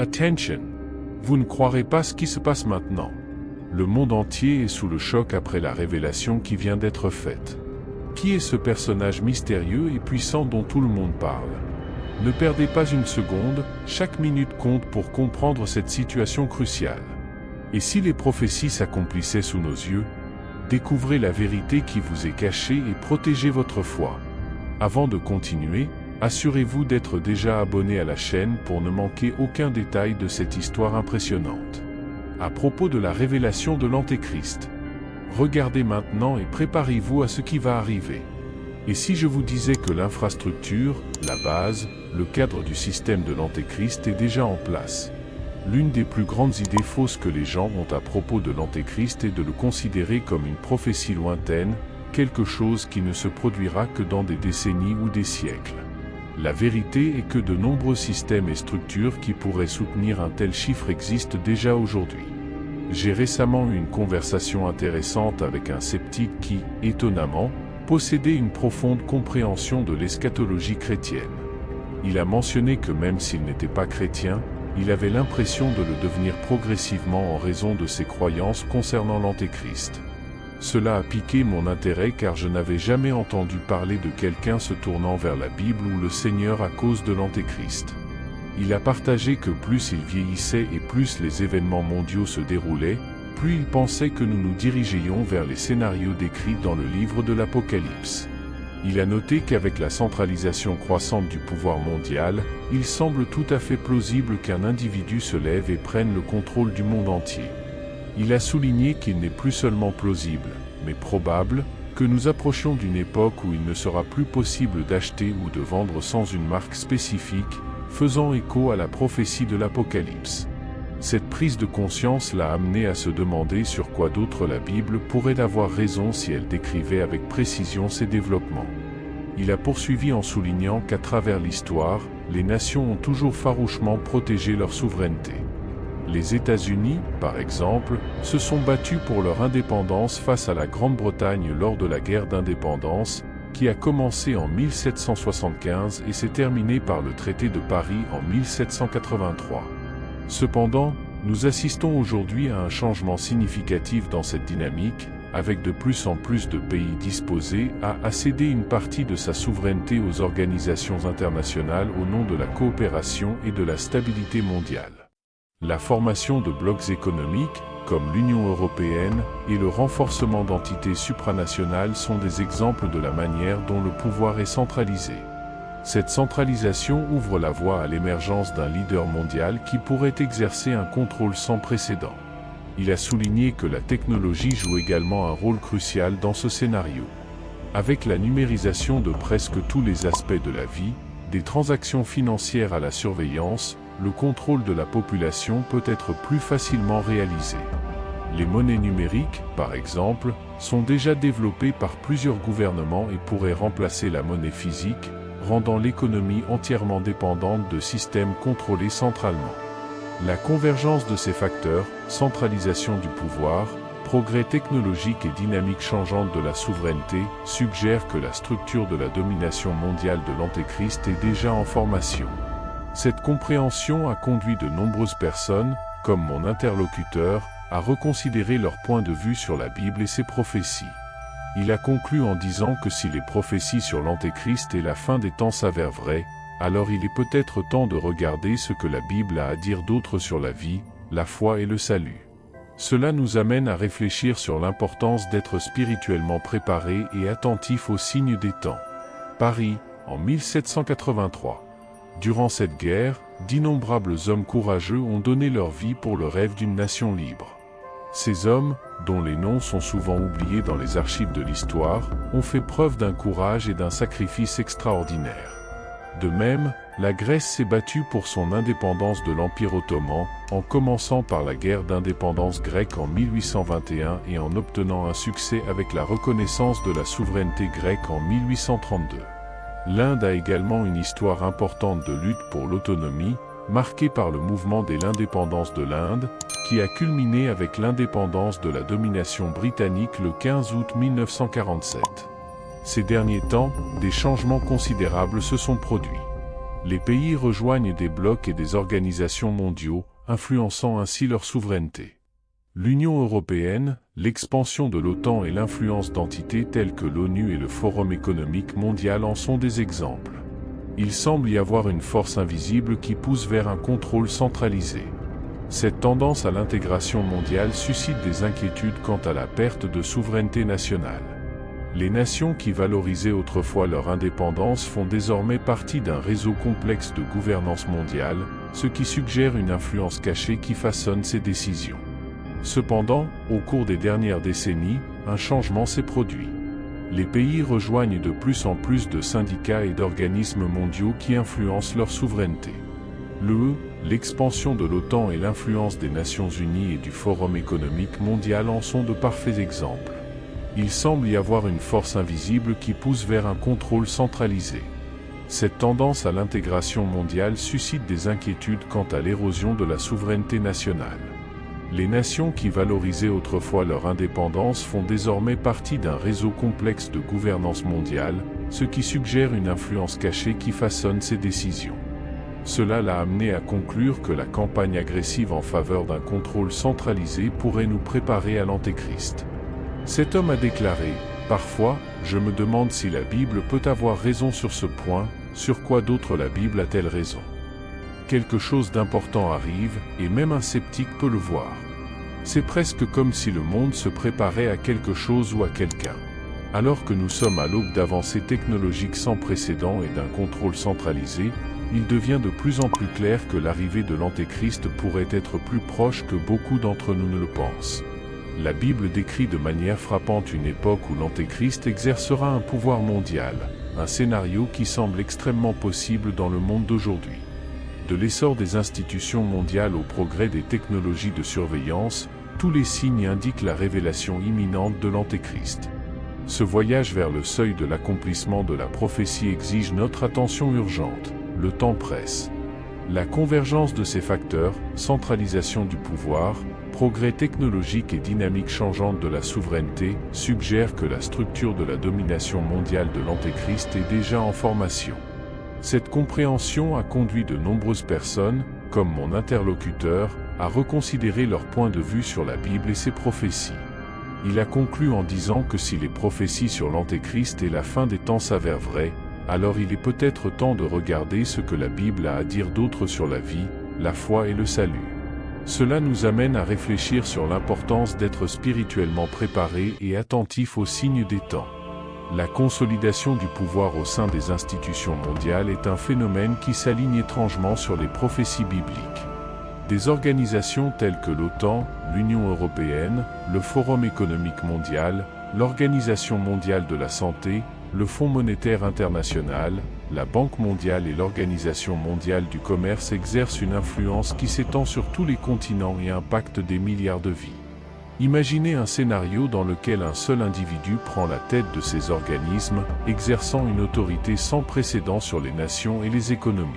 Attention! Vous ne croirez pas ce qui se passe maintenant. Le monde entier est sous le choc après la révélation qui vient d'être faite. Qui est ce personnage mystérieux et puissant dont tout le monde parle? Ne perdez pas une seconde, chaque minute compte pour comprendre cette situation cruciale. Et si les prophéties s'accomplissaient sous nos yeux? Découvrez la vérité qui vous est cachée et protégez votre foi. Avant de continuer, assurez-vous d'être déjà abonné à la chaîne pour ne manquer aucun détail de cette histoire impressionnante. À propos de la révélation de l'Antéchrist. Regardez maintenant et préparez-vous à ce qui va arriver. Et si je vous disais que l'infrastructure, la base, le cadre du système de l'Antéchrist est déjà en place? L'une des plus grandes idées fausses que les gens ont à propos de l'Antéchrist est de le considérer comme une prophétie lointaine, quelque chose qui ne se produira que dans des décennies ou des siècles. La vérité est que de nombreux systèmes et structures qui pourraient soutenir un tel chiffre existent déjà aujourd'hui. J'ai récemment eu une conversation intéressante avec un sceptique qui, étonnamment, possédait une profonde compréhension de l'eschatologie chrétienne. Il a mentionné que même s'il n'était pas chrétien, il avait l'impression de le devenir progressivement en raison de ses croyances concernant l'Antéchrist. Cela a piqué mon intérêt car je n'avais jamais entendu parler de quelqu'un se tournant vers la Bible ou le Seigneur à cause de l'Antéchrist. Il a partagé que plus il vieillissait et plus les événements mondiaux se déroulaient, plus il pensait que nous nous dirigions vers les scénarios décrits dans le livre de l'Apocalypse. Il a noté qu'avec la centralisation croissante du pouvoir mondial, il semble tout à fait plausible qu'un individu se lève et prenne le contrôle du monde entier. Il a souligné qu'il n'est plus seulement plausible, mais probable, que nous approchions d'une époque où il ne sera plus possible d'acheter ou de vendre sans une marque spécifique, faisant écho à la prophétie de l'Apocalypse. Cette prise de conscience l'a amené à se demander sur quoi d'autre la Bible pourrait avoir raison si elle décrivait avec précision ces développements. Il a poursuivi en soulignant qu'à travers l'histoire, les nations ont toujours farouchement protégé leur souveraineté. Les États-Unis, par exemple, se sont battus pour leur indépendance face à la Grande-Bretagne lors de la guerre d'indépendance, qui a commencé en 1775 et s'est terminée par le traité de Paris en 1783. Cependant, nous assistons aujourd'hui à un changement significatif dans cette dynamique, avec de plus en plus de pays disposés à céder une partie de sa souveraineté aux organisations internationales au nom de la coopération et de la stabilité mondiale. La formation de blocs économiques, comme l'Union européenne, et le renforcement d'entités supranationales sont des exemples de la manière dont le pouvoir est centralisé. Cette centralisation ouvre la voie à l'émergence d'un leader mondial qui pourrait exercer un contrôle sans précédent. Il a souligné que la technologie joue également un rôle crucial dans ce scénario. Avec la numérisation de presque tous les aspects de la vie, des transactions financières à la surveillance, le contrôle de la population peut être plus facilement réalisé. Les monnaies numériques, par exemple, sont déjà développées par plusieurs gouvernements et pourraient remplacer la monnaie physique, rendant l'économie entièrement dépendante de systèmes contrôlés centralement. La convergence de ces facteurs, centralisation du pouvoir, progrès technologique et dynamique changeante de la souveraineté, suggère que la structure de la domination mondiale de l'Antéchrist est déjà en formation. Cette compréhension a conduit de nombreuses personnes, comme mon interlocuteur, à reconsidérer leur point de vue sur la Bible et ses prophéties. Il a conclu en disant que si les prophéties sur l'Antéchrist et la fin des temps s'avèrent vraies, alors il est peut-être temps de regarder ce que la Bible a à dire d'autre sur la vie, la foi et le salut. Cela nous amène à réfléchir sur l'importance d'être spirituellement préparé et attentif aux signes des temps. Paris, en 1783. Durant cette guerre, d'innombrables hommes courageux ont donné leur vie pour le rêve d'une nation libre. Ces hommes, dont les noms sont souvent oubliés dans les archives de l'histoire, ont fait preuve d'un courage et d'un sacrifice extraordinaires. De même, la Grèce s'est battue pour son indépendance de l'Empire ottoman, en commençant par la guerre d'indépendance grecque en 1821 et en obtenant un succès avec la reconnaissance de la souveraineté grecque en 1832. L'Inde a également une histoire importante de lutte pour l'autonomie, marquée par le mouvement de l'indépendance de l'Inde, qui a culminé avec l'indépendance de la domination britannique le 15 août 1947. Ces derniers temps, des changements considérables se sont produits. Les pays rejoignent des blocs et des organisations mondiaux, influençant ainsi leur souveraineté. L'Union européenne, l'expansion de l'OTAN et l'influence d'entités telles que l'ONU et le Forum économique mondial en sont des exemples. Il semble y avoir une force invisible qui pousse vers un contrôle centralisé. Cette tendance à l'intégration mondiale suscite des inquiétudes quant à la perte de souveraineté nationale. Les nations qui valorisaient autrefois leur indépendance font désormais partie d'un réseau complexe de gouvernance mondiale, ce qui suggère une influence cachée qui façonne ces décisions. Cependant, au cours des dernières décennies, un changement s'est produit. Les pays rejoignent de plus en plus de syndicats et d'organismes mondiaux qui influencent leur souveraineté. L'expansion de l'OTAN et l'influence des Nations Unies et du Forum économique mondial en sont de parfaits exemples. Il semble y avoir une force invisible qui pousse vers un contrôle centralisé. Cette tendance à l'intégration mondiale suscite des inquiétudes quant à l'érosion de la souveraineté nationale. Les nations qui valorisaient autrefois leur indépendance font désormais partie d'un réseau complexe de gouvernance mondiale, ce qui suggère une influence cachée qui façonne ces décisions. Cela l'a amené à conclure que la campagne agressive en faveur d'un contrôle centralisé pourrait nous préparer à l'Antéchrist. Cet homme a déclaré « Parfois, je me demande si la Bible peut avoir raison sur ce point, sur quoi d'autre la Bible a-t-elle raison ? Quelque chose d'important arrive, et même un sceptique peut le voir. C'est presque comme si le monde se préparait à quelque chose ou à quelqu'un. Alors que nous sommes à l'aube d'avancées technologiques sans précédent et d'un contrôle centralisé, il devient de plus en plus clair que l'arrivée de l'Antéchrist pourrait être plus proche que beaucoup d'entre nous ne le pensent. La Bible décrit de manière frappante une époque où l'Antéchrist exercera un pouvoir mondial, un scénario qui semble extrêmement possible dans le monde d'aujourd'hui. De l'essor des institutions mondiales au progrès des technologies de surveillance, tous les signes indiquent la révélation imminente de l'Antéchrist. Ce voyage vers le seuil de l'accomplissement de la prophétie exige notre attention urgente. Le temps presse. La convergence de ces facteurs, centralisation du pouvoir, progrès technologique et dynamique changeante de la souveraineté, suggère que la structure de la domination mondiale de l'Antéchrist est déjà en formation. Cette compréhension a conduit de nombreuses personnes, comme mon interlocuteur, à reconsidérer leur point de vue sur la Bible et ses prophéties. Il a conclu en disant que si les prophéties sur l'Antéchrist et la fin des temps s'avèrent vraies, alors il est peut-être temps de regarder ce que la Bible a à dire d'autre sur la vie, la foi et le salut. Cela nous amène à réfléchir sur l'importance d'être spirituellement préparé et attentif aux signes des temps. La consolidation du pouvoir au sein des institutions mondiales est un phénomène qui s'aligne étrangement sur les prophéties bibliques. Des organisations telles que l'OTAN, l'Union européenne, le Forum économique mondial, l'Organisation mondiale de la santé, le Fonds monétaire international, la Banque mondiale et l'Organisation mondiale du commerce exercent une influence qui s'étend sur tous les continents et impacte des milliards de vies. Imaginez un scénario dans lequel un seul individu prend la tête de ces organismes, exerçant une autorité sans précédent sur les nations et les économies.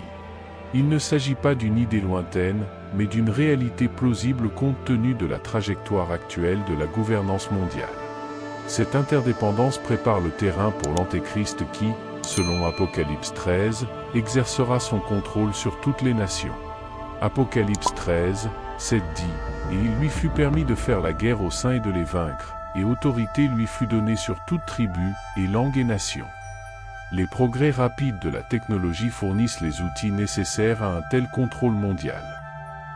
Il ne s'agit pas d'une idée lointaine, mais d'une réalité plausible compte tenu de la trajectoire actuelle de la gouvernance mondiale. Cette interdépendance prépare le terrain pour l'Antéchrist qui, selon Apocalypse 13, exercera son contrôle sur toutes les nations. Apocalypse 13, 7 dit « Et il lui fut permis de faire la guerre aux saints et de les vaincre, et autorité lui fut donnée sur toute tribu, et langue et nation. » Les progrès rapides de la technologie fournissent les outils nécessaires à un tel contrôle mondial.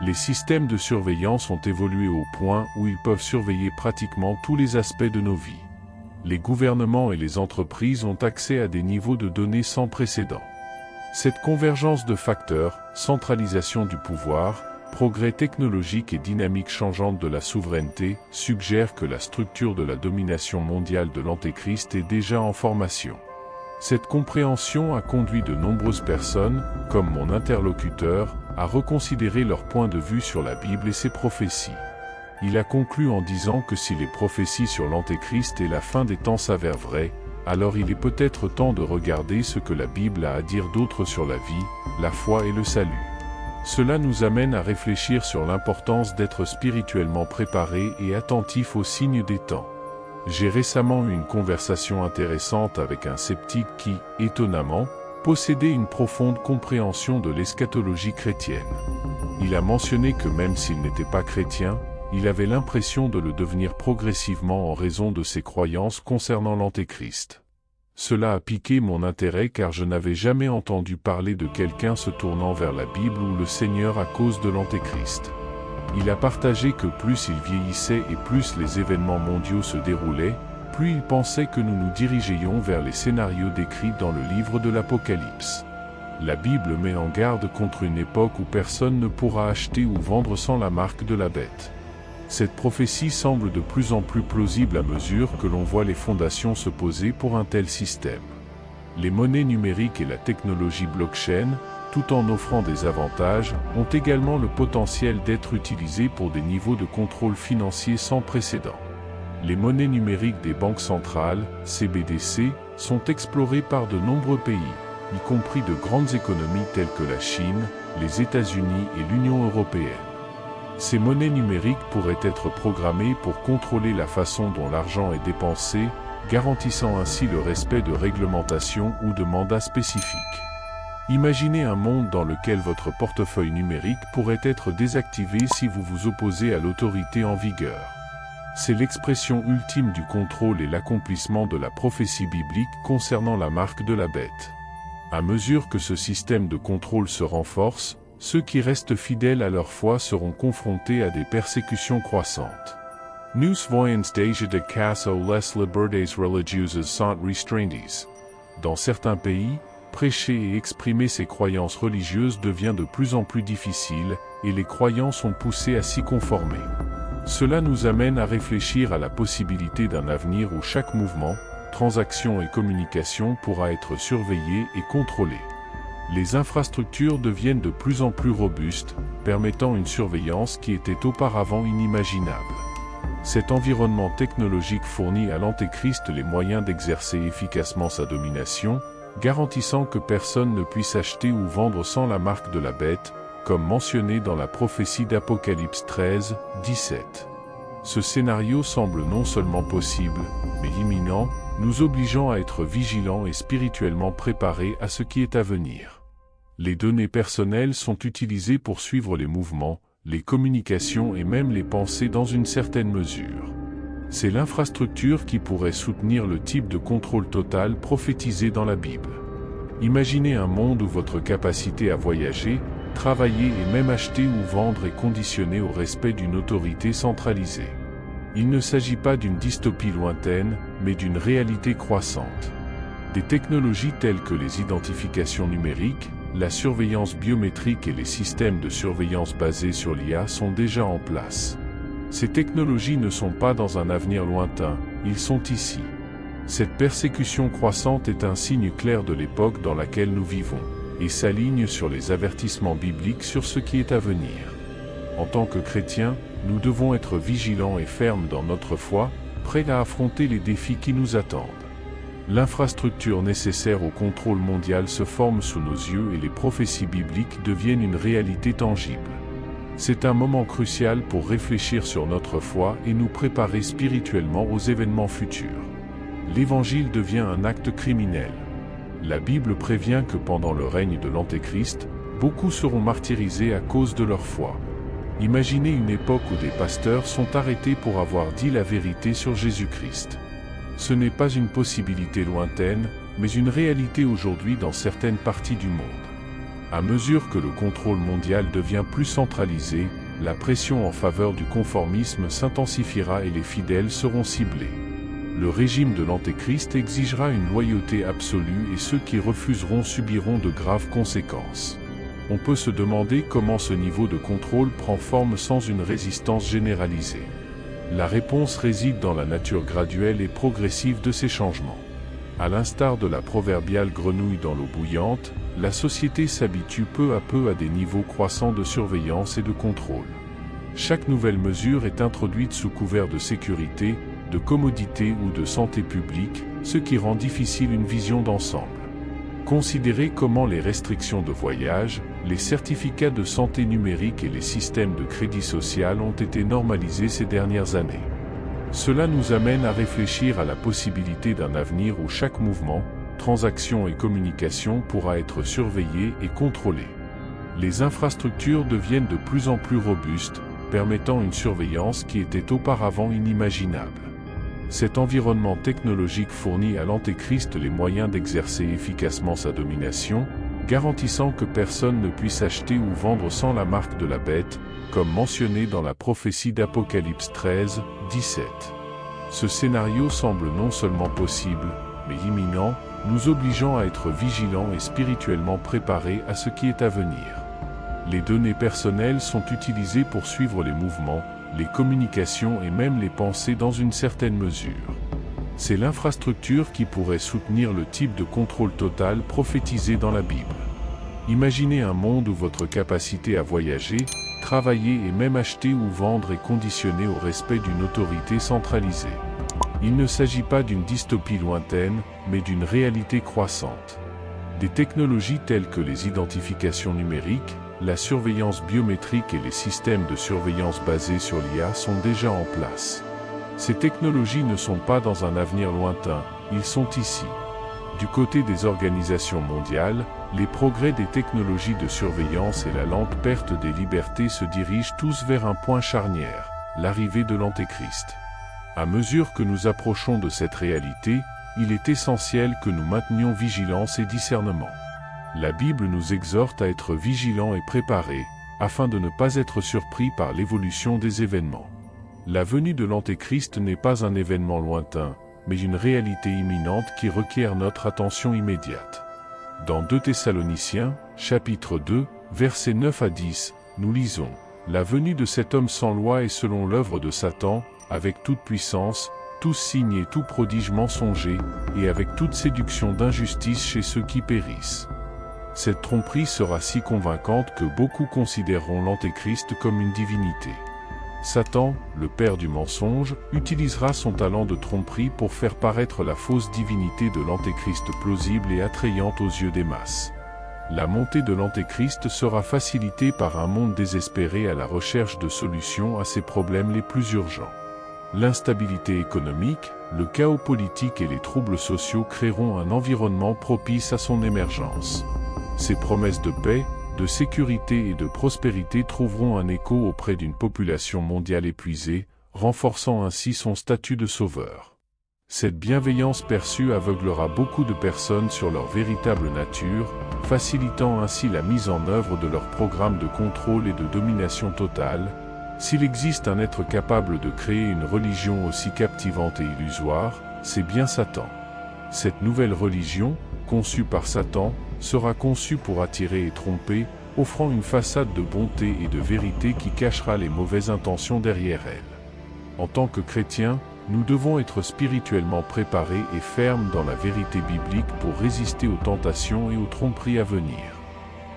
Les systèmes de surveillance ont évolué au point où ils peuvent surveiller pratiquement tous les aspects de nos vies. Les gouvernements et les entreprises ont accès à des niveaux de données sans précédent. Cette convergence de facteurs, centralisation du pouvoir, progrès technologique et dynamique changeante de la souveraineté, suggère que la structure de la domination mondiale de l'Antéchrist est déjà en formation. Cette compréhension a conduit de nombreuses personnes, comme mon interlocuteur, à reconsidérer leur point de vue sur la Bible et ses prophéties. Il a conclu en disant que si les prophéties sur l'Antéchrist et la fin des temps s'avèrent vraies, alors il est peut-être temps de regarder ce que la Bible a à dire d'autre sur la vie, la foi et le salut. Cela nous amène à réfléchir sur l'importance d'être spirituellement préparé et attentif aux signes des temps. J'ai récemment eu une conversation intéressante avec un sceptique qui, étonnamment, possédait une profonde compréhension de l'eschatologie chrétienne. Il a mentionné que même s'il n'était pas chrétien, il avait l'impression de le devenir progressivement en raison de ses croyances concernant l'Antéchrist. Cela a piqué mon intérêt car je n'avais jamais entendu parler de quelqu'un se tournant vers la Bible ou le Seigneur à cause de l'Antéchrist. Il a partagé que plus il vieillissait et plus les événements mondiaux se déroulaient, plus il pensait que nous nous dirigions vers les scénarios décrits dans le livre de l'Apocalypse. La Bible met en garde contre une époque où personne ne pourra acheter ou vendre sans la marque de la bête. Cette prophétie semble de plus en plus plausible à mesure que l'on voit les fondations se poser pour un tel système. Les monnaies numériques et la technologie blockchain, tout en offrant des avantages, ont également le potentiel d'être utilisées pour des niveaux de contrôle financier sans précédent. Les monnaies numériques des banques centrales, CBDC, sont explorées par de nombreux pays, y compris de grandes économies telles que la Chine, les États-Unis et l'Union européenne. Ces monnaies numériques pourraient être programmées pour contrôler la façon dont l'argent est dépensé, garantissant ainsi le respect de réglementations ou de mandats spécifiques. Imaginez un monde dans lequel votre portefeuille numérique pourrait être désactivé si vous vous opposez à l'autorité en vigueur. C'est l'expression ultime du contrôle et l'accomplissement de la prophétie biblique concernant la marque de la bête. À mesure que ce système de contrôle se renforce, ceux qui restent fidèles à leur foi seront confrontés à des persécutions croissantes. Nous voyons déjà de caso les libertés religieuses sont restringidas. Dans certains pays, prêcher et exprimer ses croyances religieuses devient de plus en plus difficile, et les croyants sont poussés à s'y conformer. Cela nous amène à réfléchir à la possibilité d'un avenir où chaque mouvement, transaction et communication pourra être surveillé et contrôlé. Les infrastructures deviennent de plus en plus robustes, permettant une surveillance qui était auparavant inimaginable. Cet environnement technologique fournit à l'Antéchrist les moyens d'exercer efficacement sa domination, garantissant que personne ne puisse acheter ou vendre sans la marque de la bête, comme mentionné dans la prophétie d'Apocalypse 13, 17. Ce scénario semble non seulement possible, mais imminent, nous obligeant à être vigilants et spirituellement préparés à ce qui est à venir. Les données personnelles sont utilisées pour suivre les mouvements, les communications et même les pensées dans une certaine mesure. C'est l'infrastructure qui pourrait soutenir le type de contrôle total prophétisé dans la Bible. Imaginez un monde où votre capacité à voyager, travailler et même acheter ou vendre est conditionnée au respect d'une autorité centralisée. Il ne s'agit pas d'une dystopie lointaine, mais d'une réalité croissante. Des technologies telles que les identifications numériques, la surveillance biométrique et les systèmes de surveillance basés sur l'IA sont déjà en place. Ces technologies ne sont pas dans un avenir lointain, ils sont ici. Cette persécution croissante est un signe clair de l'époque dans laquelle nous vivons, et s'aligne sur les avertissements bibliques sur ce qui est à venir. En tant que chrétiens, nous devons être vigilants et fermes dans notre foi, prêts à affronter les défis qui nous attendent. L'infrastructure nécessaire au contrôle mondial se forme sous nos yeux et les prophéties bibliques deviennent une réalité tangible. C'est un moment crucial pour réfléchir sur notre foi et nous préparer spirituellement aux événements futurs. L'Évangile devient un acte criminel. La Bible prévient que pendant le règne de l'Antéchrist, beaucoup seront martyrisés à cause de leur foi. Imaginez une époque où des pasteurs sont arrêtés pour avoir dit la vérité sur Jésus-Christ. Ce n'est pas une possibilité lointaine, mais une réalité aujourd'hui dans certaines parties du monde. À mesure que le contrôle mondial devient plus centralisé, la pression en faveur du conformisme s'intensifiera et les fidèles seront ciblés. Le régime de l'Antéchrist exigera une loyauté absolue et ceux qui refuseront subiront de graves conséquences. On peut se demander comment ce niveau de contrôle prend forme sans une résistance généralisée. La réponse réside dans la nature graduelle et progressive de ces changements. À l'instar de la proverbiale grenouille dans l'eau bouillante, la société s'habitue peu à peu à des niveaux croissants de surveillance et de contrôle. Chaque nouvelle mesure est introduite sous couvert de sécurité, de commodité ou de santé publique, ce qui rend difficile une vision d'ensemble. Considérez comment les restrictions de voyage, les certificats de santé numérique et les systèmes de crédit social ont été normalisés ces dernières années. Cela nous amène à réfléchir à la possibilité d'un avenir où chaque mouvement, transaction et communication pourra être surveillé et contrôlé. Les infrastructures deviennent de plus en plus robustes, permettant une surveillance qui était auparavant inimaginable. Cet environnement technologique fournit à l'Antéchrist les moyens d'exercer efficacement sa domination, garantissant que personne ne puisse acheter ou vendre sans la marque de la bête, comme mentionné dans la prophétie d'Apocalypse 13, 17. Ce scénario semble non seulement possible, mais imminent, nous obligeant à être vigilants et spirituellement préparés à ce qui est à venir. Les données personnelles sont utilisées pour suivre les mouvements, les communications et même les pensées dans une certaine mesure. C'est l'infrastructure qui pourrait soutenir le type de contrôle total prophétisé dans la Bible. Imaginez un monde où votre capacité à voyager, travailler et même acheter ou vendre est conditionnée au respect d'une autorité centralisée. Il ne s'agit pas d'une dystopie lointaine, mais d'une réalité croissante. Des technologies telles que les identifications numériques, la surveillance biométrique et les systèmes de surveillance basés sur l'IA sont déjà en place. Ces technologies ne sont pas dans un avenir lointain, ils sont ici. Du côté des organisations mondiales, les progrès des technologies de surveillance et la lente perte des libertés se dirigent tous vers un point charnière, l'arrivée de l'Antéchrist. À mesure que nous approchons de cette réalité, il est essentiel que nous maintenions vigilance et discernement. La Bible nous exhorte à être vigilants et préparés, afin de ne pas être surpris par l'évolution des événements. La venue de l'Antéchrist n'est pas un événement lointain, mais une réalité imminente qui requiert notre attention immédiate. Dans 2 Thessaloniciens, chapitre 2, versets 9 à 10, nous lisons « La venue de cet homme sans loi est selon l'œuvre de Satan, avec toute puissance, tous signes et tout prodige mensonger, et avec toute séduction d'injustice chez ceux qui périssent. » Cette tromperie sera si convaincante que beaucoup considéreront l'Antéchrist comme une divinité. Satan, le père du mensonge, utilisera son talent de tromperie pour faire paraître la fausse divinité de l'Antéchrist plausible et attrayante aux yeux des masses. La montée de l'Antéchrist sera facilitée par un monde désespéré à la recherche de solutions à ses problèmes les plus urgents. L'instabilité économique, le chaos politique et les troubles sociaux créeront un environnement propice à son émergence. Ces promesses de paix, de sécurité et de prospérité trouveront un écho auprès d'une population mondiale épuisée, renforçant ainsi son statut de sauveur. Cette bienveillance perçue aveuglera beaucoup de personnes sur leur véritable nature, facilitant ainsi la mise en œuvre de leur programme de contrôle et de domination totale. S'il existe un être capable de créer une religion aussi captivante et illusoire, c'est bien Satan. Cette nouvelle religion, conçue par Satan, sera conçue pour attirer et tromper, offrant une façade de bonté et de vérité qui cachera les mauvaises intentions derrière elle. En tant que chrétiens, nous devons être spirituellement préparés et fermes dans la vérité biblique pour résister aux tentations et aux tromperies à venir.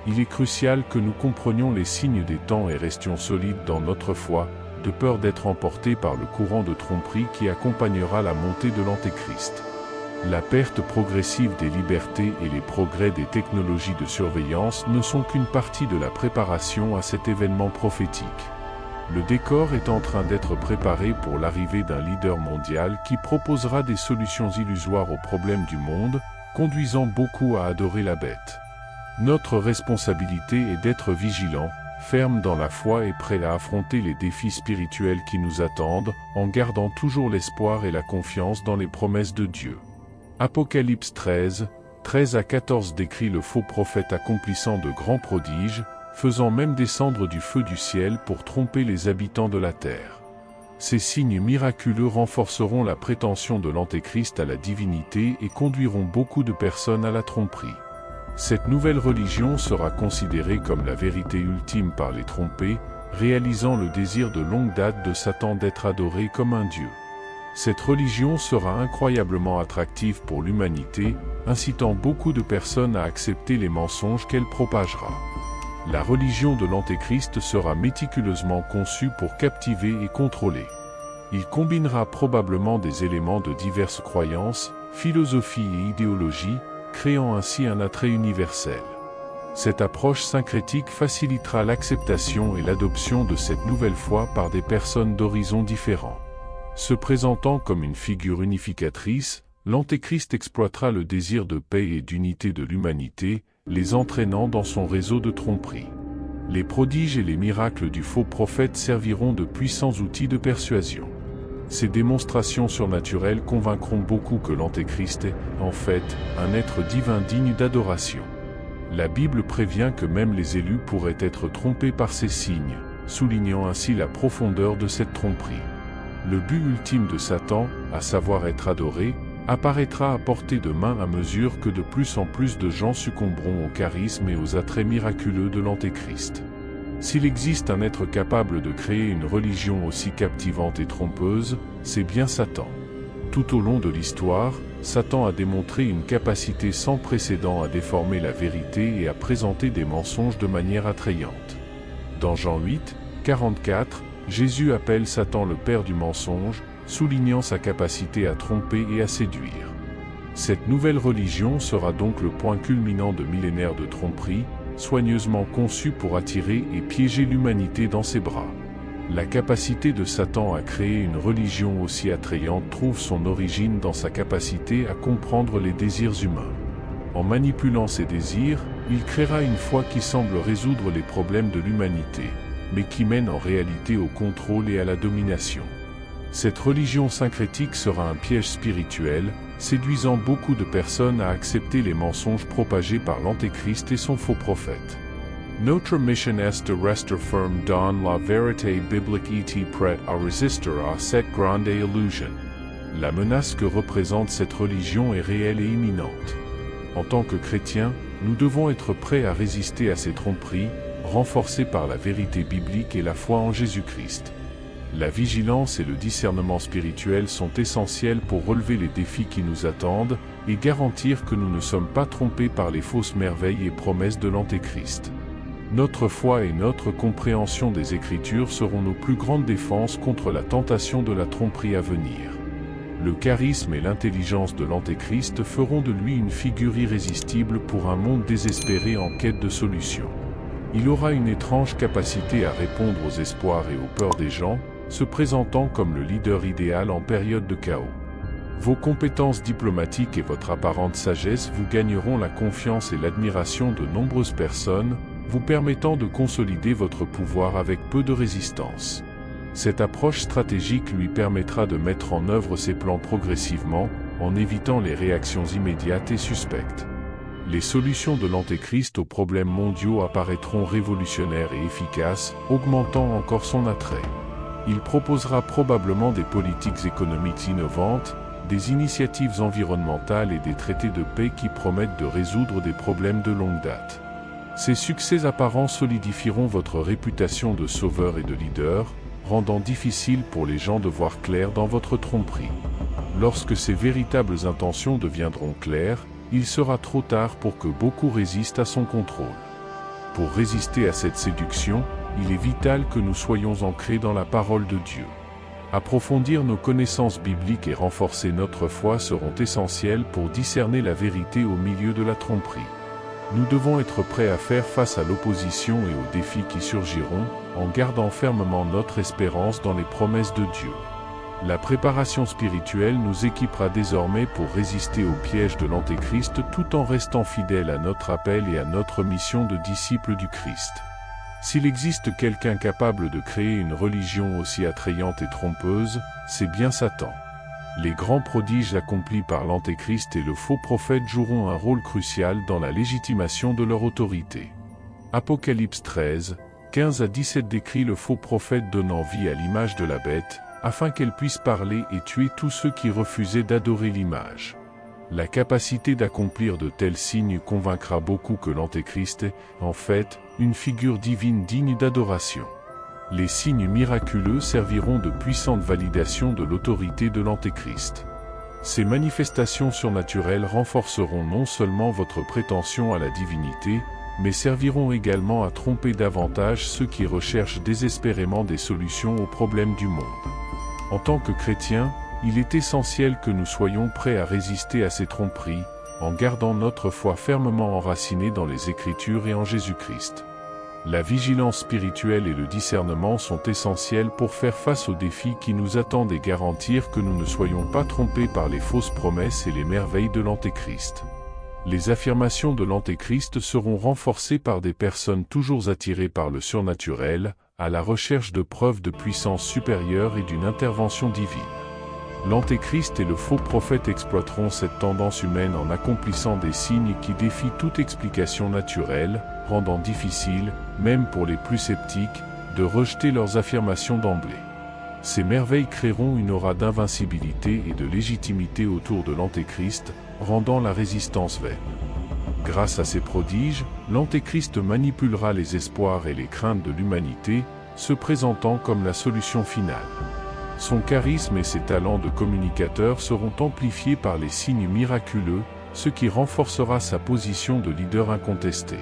Il est crucial que nous comprenions les signes des temps et restions solides dans notre foi, de peur d'être emportés par le courant de tromperie qui accompagnera la montée de l'Antéchrist. La perte progressive des libertés et les progrès des technologies de surveillance ne sont qu'une partie de la préparation à cet événement prophétique. Le décor est en train d'être préparé pour l'arrivée d'un leader mondial qui proposera des solutions illusoires aux problèmes du monde, conduisant beaucoup à adorer la bête. Notre responsabilité est d'être vigilants, fermes dans la foi et prêts à affronter les défis spirituels qui nous attendent, en gardant toujours l'espoir et la confiance dans les promesses de Dieu. Apocalypse 13, 13 à 14 décrit le faux prophète accomplissant de grands prodiges, faisant même descendre du feu du ciel pour tromper les habitants de la terre. Ces signes miraculeux renforceront la prétention de l'Antéchrist à la divinité et conduiront beaucoup de personnes à la tromperie. Cette nouvelle religion sera considérée comme la vérité ultime par les trompés, réalisant le désir de longue date de Satan d'être adoré comme un dieu. Cette religion sera incroyablement attractive pour l'humanité, incitant beaucoup de personnes à accepter les mensonges qu'elle propagera. La religion de l'Antéchrist sera méticuleusement conçue pour captiver et contrôler. Il combinera probablement des éléments de diverses croyances, philosophies et idéologies, créant ainsi un attrait universel. Cette approche syncrétique facilitera l'acceptation et l'adoption de cette nouvelle foi par des personnes d'horizons différents. Se présentant comme une figure unificatrice, l'Antéchrist exploitera le désir de paix et d'unité de l'humanité, les entraînant dans son réseau de tromperie. Les prodiges et les miracles du faux prophète serviront de puissants outils de persuasion. Ces démonstrations surnaturelles convaincront beaucoup que l'Antéchrist est, en fait, un être divin digne d'adoration. La Bible prévient que même les élus pourraient être trompés par ces signes, soulignant ainsi la profondeur de cette tromperie. Le but ultime de Satan, à savoir être adoré, apparaîtra à portée de main à mesure que de plus en plus de gens succomberont au charisme et aux attraits miraculeux de l'Antéchrist. S'il existe un être capable de créer une religion aussi captivante et trompeuse, c'est bien Satan. Tout au long de l'histoire, Satan a démontré une capacité sans précédent à déformer la vérité et à présenter des mensonges de manière attrayante. Dans Jean 8, 44, Jésus appelle Satan le père du mensonge, soulignant sa capacité à tromper et à séduire. Cette nouvelle religion sera donc le point culminant de millénaires de tromperie, soigneusement conçue pour attirer et piéger l'humanité dans ses bras. La capacité de Satan à créer une religion aussi attrayante trouve son origine dans sa capacité à comprendre les désirs humains. En manipulant ces désirs, il créera une foi qui semble résoudre les problèmes de l'humanité, mais qui mène en réalité au contrôle et à la domination. Cette religion syncrétique sera un piège spirituel, séduisant beaucoup de personnes à accepter les mensonges propagés par l'Antéchrist et son faux prophète. Notre mission est de rester ferme dans la vérité biblique et prêt à résister à cette grande illusion. La menace que représente cette religion est réelle et imminente. En tant que chrétiens, nous devons être prêts à résister à ces tromperies, renforcés par la vérité biblique et la foi en Jésus-Christ. La vigilance et le discernement spirituel sont essentiels pour relever les défis qui nous attendent et garantir que nous ne sommes pas trompés par les fausses merveilles et promesses de l'Antéchrist. Notre foi et notre compréhension des Écritures seront nos plus grandes défenses contre la tentation de la tromperie à venir. Le charisme et l'intelligence de l'Antéchrist feront de lui une figure irrésistible pour un monde désespéré en quête de solutions. Il aura une étrange capacité à répondre aux espoirs et aux peurs des gens, se présentant comme le leader idéal en période de chaos. Vos compétences diplomatiques et votre apparente sagesse vous gagneront la confiance et l'admiration de nombreuses personnes, vous permettant de consolider votre pouvoir avec peu de résistance. Cette approche stratégique lui permettra de mettre en œuvre ses plans progressivement, en évitant les réactions immédiates et suspectes. Les solutions de l'Antéchrist aux problèmes mondiaux apparaîtront révolutionnaires et efficaces, augmentant encore son attrait. Il proposera probablement des politiques économiques innovantes, des initiatives environnementales et des traités de paix qui promettent de résoudre des problèmes de longue date. Ces succès apparents solidifieront votre réputation de sauveur et de leader, rendant difficile pour les gens de voir clair dans votre tromperie. Lorsque ces véritables intentions deviendront claires, il sera trop tard pour que beaucoup résistent à son contrôle. Pour résister à cette séduction, il est vital que nous soyons ancrés dans la parole de Dieu. Approfondir nos connaissances bibliques et renforcer notre foi seront essentiels pour discerner la vérité au milieu de la tromperie. Nous devons être prêts à faire face à l'opposition et aux défis qui surgiront, en gardant fermement notre espérance dans les promesses de Dieu. La préparation spirituelle nous équipera désormais pour résister aux pièges de l'Antéchrist tout en restant fidèles à notre appel et à notre mission de disciples du Christ. S'il existe quelqu'un capable de créer une religion aussi attrayante et trompeuse, c'est bien Satan. Les grands prodiges accomplis par l'Antéchrist et le faux prophète joueront un rôle crucial dans la légitimation de leur autorité. Apocalypse 13, 15 à 17 décrit le faux prophète donnant vie à l'image de la bête, afin qu'elle puisse parler et tuer tous ceux qui refusaient d'adorer l'image. La capacité d'accomplir de tels signes convaincra beaucoup que l'Antéchrist est, en fait, une figure divine digne d'adoration. Les signes miraculeux serviront de puissante validation de l'autorité de l'Antéchrist. Ces manifestations surnaturelles renforceront non seulement votre prétention à la divinité, mais serviront également à tromper davantage ceux qui recherchent désespérément des solutions aux problèmes du monde. En tant que chrétiens, il est essentiel que nous soyons prêts à résister à ces tromperies, en gardant notre foi fermement enracinée dans les Écritures et en Jésus-Christ. La vigilance spirituelle et le discernement sont essentiels pour faire face aux défis qui nous attendent et garantir que nous ne soyons pas trompés par les fausses promesses et les merveilles de l'Antéchrist. Les affirmations de l'Antéchrist seront renforcées par des personnes toujours attirées par le surnaturel, à la recherche de preuves de puissance supérieure et d'une intervention divine. L'Antéchrist et le faux prophète exploiteront cette tendance humaine en accomplissant des signes qui défient toute explication naturelle, rendant difficile, même pour les plus sceptiques, de rejeter leurs affirmations d'emblée. Ces merveilles créeront une aura d'invincibilité et de légitimité autour de l'Antéchrist, rendant la résistance vaine. Grâce à ces prodiges, l'Antéchrist manipulera les espoirs et les craintes de l'humanité, se présentant comme la solution finale. Son charisme et ses talents de communicateur seront amplifiés par les signes miraculeux, ce qui renforcera sa position de leader incontesté.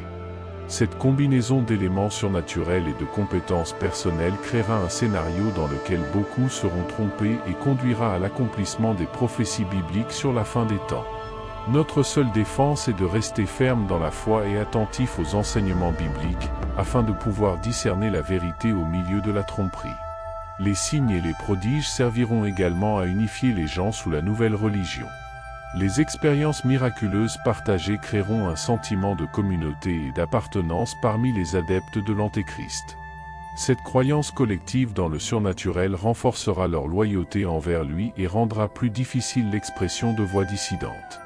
Cette combinaison d'éléments surnaturels et de compétences personnelles créera un scénario dans lequel beaucoup seront trompés et conduira à l'accomplissement des prophéties bibliques sur la fin des temps. Notre seule défense est de rester ferme dans la foi et attentif aux enseignements bibliques, afin de pouvoir discerner la vérité au milieu de la tromperie. Les signes et les prodiges serviront également à unifier les gens sous la nouvelle religion. Les expériences miraculeuses partagées créeront un sentiment de communauté et d'appartenance parmi les adeptes de l'Antéchrist. Cette croyance collective dans le surnaturel renforcera leur loyauté envers lui et rendra plus difficile l'expression de voix dissidentes.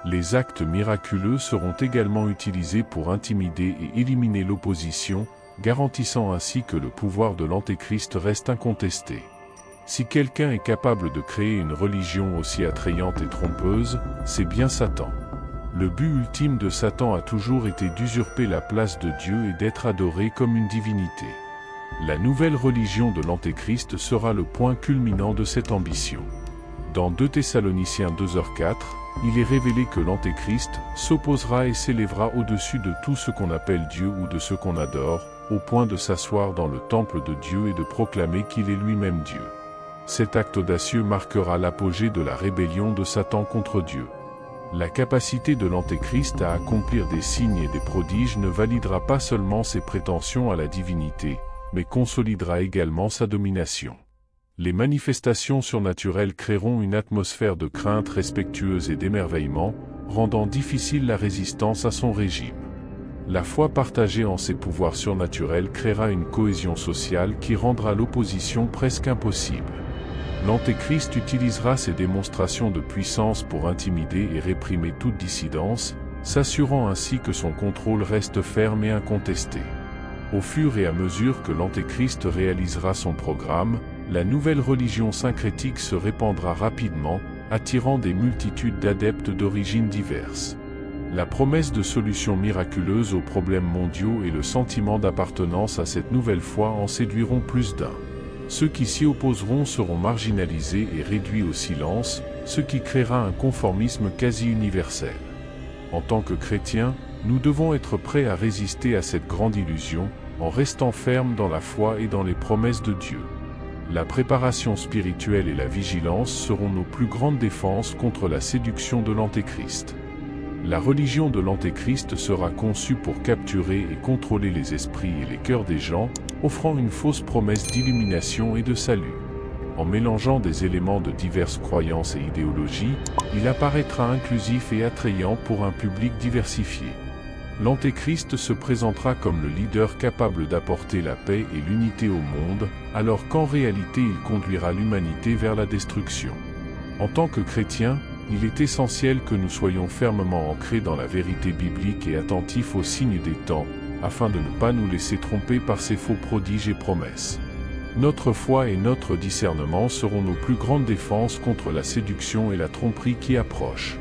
Les actes miraculeux seront également utilisés pour intimider et éliminer l'opposition, garantissant ainsi que le pouvoir de l'Antéchrist reste incontesté. Si quelqu'un est capable de créer une religion aussi attrayante et trompeuse, c'est bien Satan. Le but ultime de Satan a toujours été d'usurper la place de Dieu et d'être adoré comme une divinité. La nouvelle religion de l'Antéchrist sera le point culminant de cette ambition. Dans 2 Thessaloniciens 2h4, il est révélé que l'Antéchrist s'opposera et s'élèvera au-dessus de tout ce qu'on appelle Dieu ou de ce qu'on adore, au point de s'asseoir dans le temple de Dieu et de proclamer qu'il est lui-même Dieu. Cet acte audacieux marquera l'apogée de la rébellion de Satan contre Dieu. La capacité de l'Antéchrist à accomplir des signes et des prodiges ne validera pas seulement ses prétentions à la divinité, mais consolidera également sa domination. Les manifestations surnaturelles créeront une atmosphère de crainte respectueuse et d'émerveillement, rendant difficile la résistance à son régime. La foi partagée en ses pouvoirs surnaturels créera une cohésion sociale qui rendra l'opposition presque impossible. L'Antéchrist utilisera ces démonstrations de puissance pour intimider et réprimer toute dissidence, s'assurant ainsi que son contrôle reste ferme et incontesté. Au fur et à mesure que l'Antéchrist réalisera son programme, la nouvelle religion syncrétique se répandra rapidement, attirant des multitudes d'adeptes d'origines diverses. La promesse de solutions miraculeuses aux problèmes mondiaux et le sentiment d'appartenance à cette nouvelle foi en séduiront plus d'un. Ceux qui s'y opposeront seront marginalisés et réduits au silence, ce qui créera un conformisme quasi universel. En tant que chrétiens, nous devons être prêts à résister à cette grande illusion, en restant fermes dans la foi et dans les promesses de Dieu. La préparation spirituelle et la vigilance seront nos plus grandes défenses contre la séduction de l'Antéchrist. La religion de l'Antéchrist sera conçue pour capturer et contrôler les esprits et les cœurs des gens, offrant une fausse promesse d'illumination et de salut. En mélangeant des éléments de diverses croyances et idéologies, il apparaîtra inclusif et attrayant pour un public diversifié. L'Antéchrist se présentera comme le leader capable d'apporter la paix et l'unité au monde, alors qu'en réalité il conduira l'humanité vers la destruction. En tant que chrétiens, il est essentiel que nous soyons fermement ancrés dans la vérité biblique et attentifs aux signes des temps, afin de ne pas nous laisser tromper par ces faux prodiges et promesses. Notre foi et notre discernement seront nos plus grandes défenses contre la séduction et la tromperie qui approchent.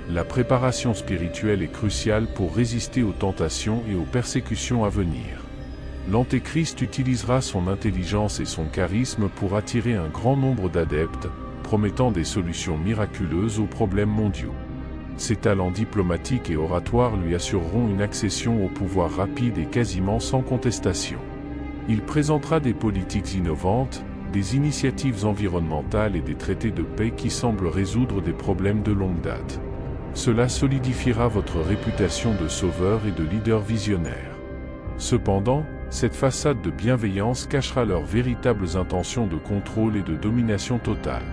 La préparation spirituelle est cruciale pour résister aux tentations et aux persécutions à venir. L'Antéchrist utilisera son intelligence et son charisme pour attirer un grand nombre d'adeptes, promettant des solutions miraculeuses aux problèmes mondiaux. Ses talents diplomatiques et oratoires lui assureront une accession au pouvoir rapide et quasiment sans contestation. Il présentera des politiques innovantes, des initiatives environnementales et des traités de paix qui semblent résoudre des problèmes de longue date. Cela solidifiera votre réputation de sauveur et de leader visionnaire. Cependant, cette façade de bienveillance cachera leurs véritables intentions de contrôle et de domination totale.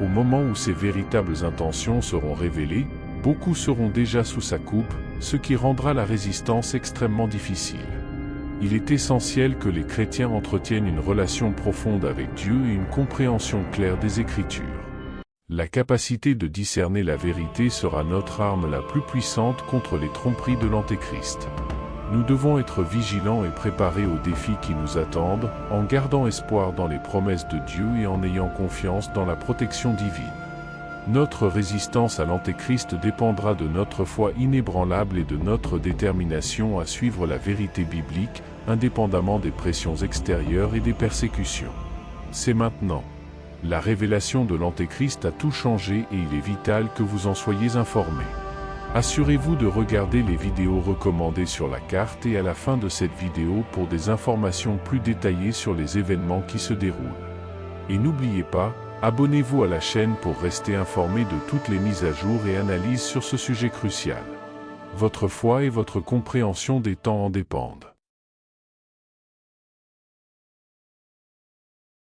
Au moment où ces véritables intentions seront révélées, beaucoup seront déjà sous sa coupe, ce qui rendra la résistance extrêmement difficile. Il est essentiel que les chrétiens entretiennent une relation profonde avec Dieu et une compréhension claire des Écritures. La capacité de discerner la vérité sera notre arme la plus puissante contre les tromperies de l'Antéchrist. Nous devons être vigilants et préparés aux défis qui nous attendent, en gardant espoir dans les promesses de Dieu et en ayant confiance dans la protection divine. Notre résistance à l'Antéchrist dépendra de notre foi inébranlable et de notre détermination à suivre la vérité biblique, indépendamment des pressions extérieures et des persécutions. C'est maintenant. La révélation de l'Antéchrist a tout changé et il est vital que vous en soyez informés. Assurez-vous de regarder les vidéos recommandées sur la carte et à la fin de cette vidéo pour des informations plus détaillées sur les événements qui se déroulent. Et n'oubliez pas, abonnez-vous à la chaîne pour rester informé de toutes les mises à jour et analyses sur ce sujet crucial. Votre foi et votre compréhension des temps en dépendent.